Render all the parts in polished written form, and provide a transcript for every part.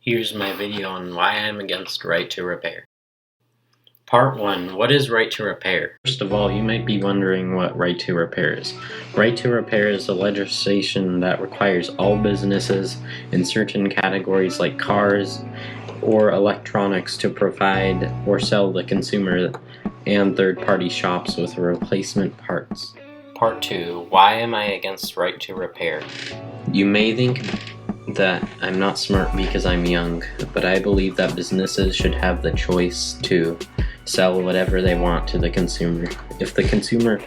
Here's my video on why I'm against right to repair. Part 1. What is right to repair? First of all, you might be wondering what right to repair is. Right to repair is a legislation that requires all businesses in certain categories like cars or electronics to provide or sell the consumer and third-party shops with replacement parts. Part 2. Why am I against right to repair? You may think that I'm not smart because I'm young, but I believe that businesses should have the choice to sell whatever they want to the consumer. If the consumer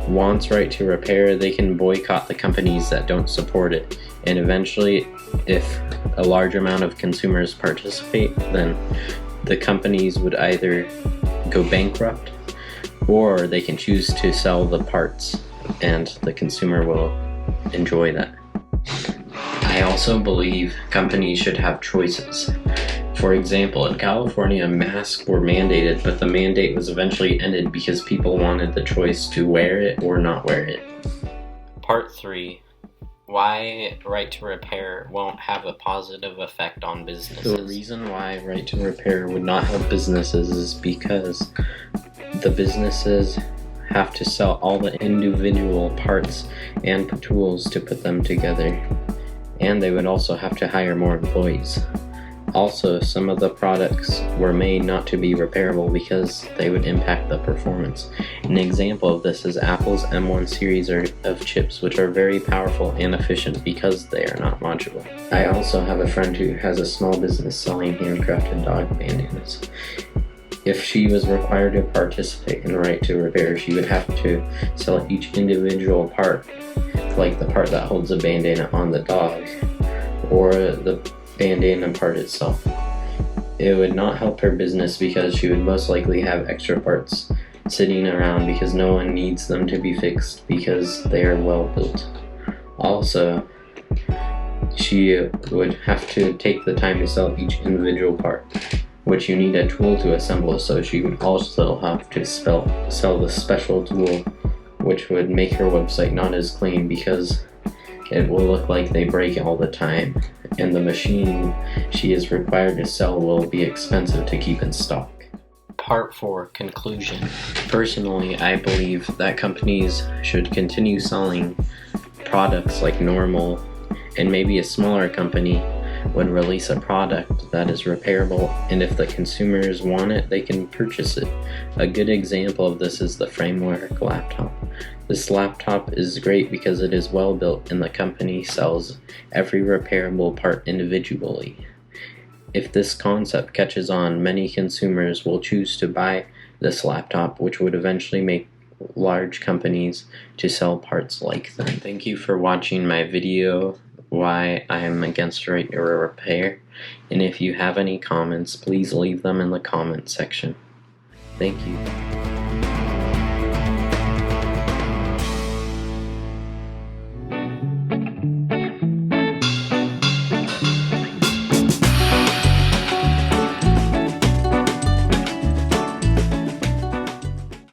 wants right to repair, they can boycott the companies that don't support it, and eventually, if a large amount of consumers participate, then the companies would either go bankrupt or they can choose to sell the parts and the consumer will enjoy that. I also believe companies should have choices. For example, in California, masks were mandated, but the mandate was eventually ended because people wanted the choice to wear it or not wear it. Part 3. Why right to repair won't have a positive effect on businesses. The reason why right to repair would not help businesses is because the businesses have to sell all the individual parts and tools to put them together. And they would also have to hire more employees. Also, some of the products were made not to be repairable because they would impact the performance. An example of this is Apple's M1 series of chips, which are very powerful and efficient because they are not modular. I also have a friend who has a small business selling handcrafted dog bandanas. If she was required to participate in right to repair, she would have to sell each individual part, like the part that holds a bandana on the dog, or the bandana part itself. It would not help her business because she would most likely have extra parts sitting around because no one needs them to be fixed because they are well built. Also, she would have to take the time to sell each individual part, which you need a tool to assemble, so she would also have to sell the special tool, which would make her website not as clean because it will look like they break all the time, and the machine she is required to sell will be expensive to keep in stock. Part 4. Conclusion. Personally, I believe that companies should continue selling products like normal, and maybe a smaller company would release a product that is repairable, and if the consumers want it, they can purchase it. A good example of this is the Framework laptop. This laptop is great because it is well built and the company sells every repairable part individually. If this concept catches on, many consumers will choose to buy this laptop, which would eventually make large companies to sell parts like them. Thank you for watching my video why I am against right to repair, and if you have any comments, please leave them in the comment section. Thank you.